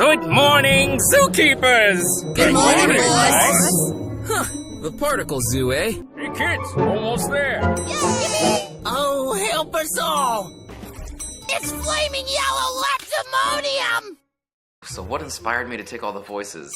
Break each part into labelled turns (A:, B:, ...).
A: Good morning, Zookeepers!
B: Good morning, boys!
C: Huh, the particle zoo, eh?
A: Hey kids, almost there.
B: Oh, help us all! It's flaming yellow leptimonium!
D: So what inspired me to take all the voices?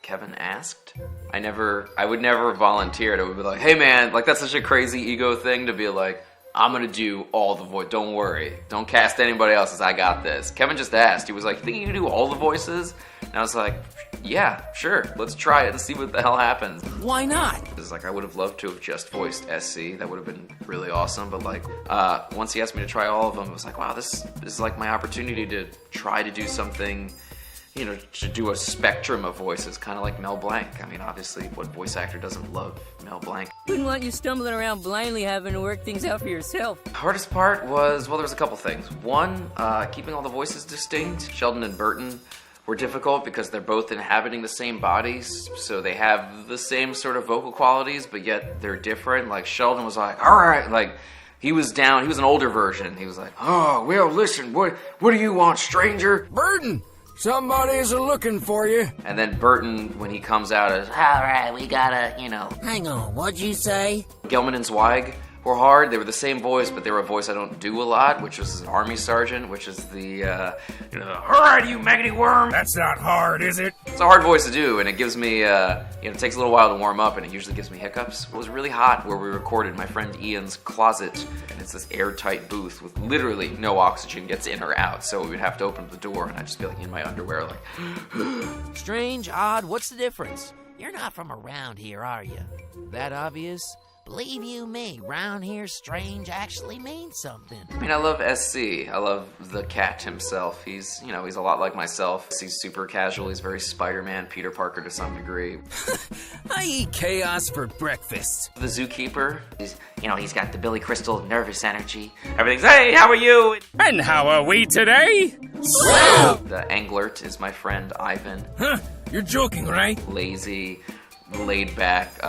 D: Kevin asked. I would never volunteer. It would be like, hey man, like that's such a crazy ego thing to be like, I'm gonna do all the voice. Don't worry. Don't cast anybody else's. I got this. Kevin just asked. He was like, think you can do all the voices? And I was like, yeah, sure. Let's try it and see what the hell happens.
C: Why not?
D: It's like, I would have loved to have just voiced SC. That would have been really awesome. But like, once he asked me to try all of them, I was like, wow, this is like my opportunity to try to do something, you know, to do a spectrum of voices, kind of like Mel Blanc. I mean, obviously, what voice actor doesn't love Mel Blanc?
E: Wouldn't want you stumbling around blindly having to work things out for yourself.
D: The hardest part was, well, there was a couple things. One, keeping all the voices distinct. Sheldon and Burton were difficult because they're both inhabiting the same bodies, so they have the same sort of vocal qualities, but yet they're different. Like, Sheldon was like, all right, like, he was an older version. He was like, oh, well, listen, what do you want, stranger?
C: Burton! Somebody's looking for you.
D: And then Burton, when he comes out as, all right, we gotta, you know.
B: Hang on, what'd you say?
D: Gelman and Zweig were hard. They were the same voice, but they were a voice I don't do a lot, which was an army sergeant, which is the, all right, you maggoty worm.
A: That's not hard, is it?
D: It's a hard voice to do, and it gives me, it takes a little while to warm up, and it usually gives me hiccups. It was really hot where we recorded in my friend Ian's closet, and it's this airtight booth with literally no oxygen gets in or out, so we would have to open the door, and I'd just be like in my underwear, like,
C: Strange, odd, what's the difference?
B: You're not from around here, are you?
C: That obvious?
B: Believe you me, round here strange actually means something.
D: I mean, I love SC. I love the cat himself. He's, he's a lot like myself. He's super casual. He's very Spider-Man, Peter Parker to some degree.
C: I eat chaos for breakfast.
D: The Zookeeper.
F: He's got the Billy Crystal nervous energy.
A: Everything's, hey, how are you? And how are we today?
D: The Anglert is my friend Ivan.
A: Huh, you're joking, right?
D: Lazy, laid back,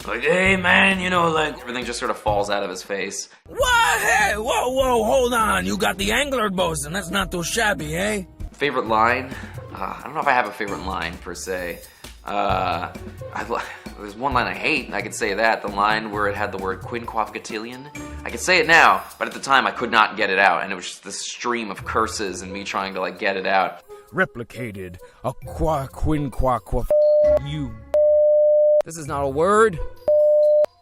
D: like, hey man, like everything just sort of falls out of his face.
A: What? Hey, whoa, hold on. You got the angler bosun. That's not too shabby, eh?
D: Favorite line? I don't know if I have a favorite line per se. There's one line I hate, and I could say that. The line where it had the word quinquavigatillion. I could say it now, but at the time I could not get it out, and it was just this stream of curses and me trying to like get it out.
A: Replicated. A quinquaqua you.
C: This is not a word.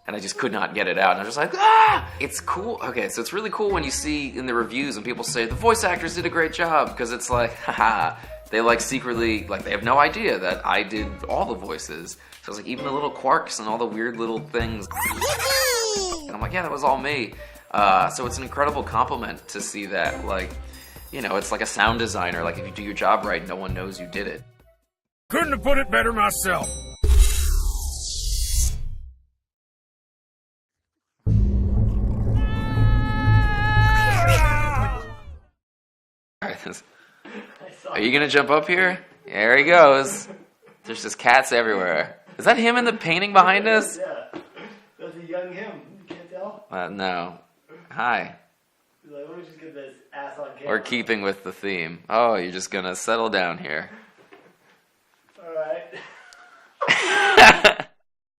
D: And I just could not get it out. And I was just like, ah! It's cool. Okay, so it's really cool when you see in the reviews and people say, the voice actors did a great job. Because it's like, haha, they like secretly, like they have no idea that I did all the voices. So it's like even the little quarks and all the weird little things. And I'm like, yeah, that was all me. So it's an incredible compliment to see that. Like, it's like a sound designer. Like if you do your job right, no one knows you did it.
A: Couldn't have put it better myself.
D: Are you gonna jump up here? There he goes. There's just cats everywhere. Is that him in the painting behind us?
G: Yeah, that's a young him. You can't tell?
D: No. Hi.
G: He's like, let me just get this ass on camera.
D: We're keeping with the theme. Oh, you're just gonna settle down here.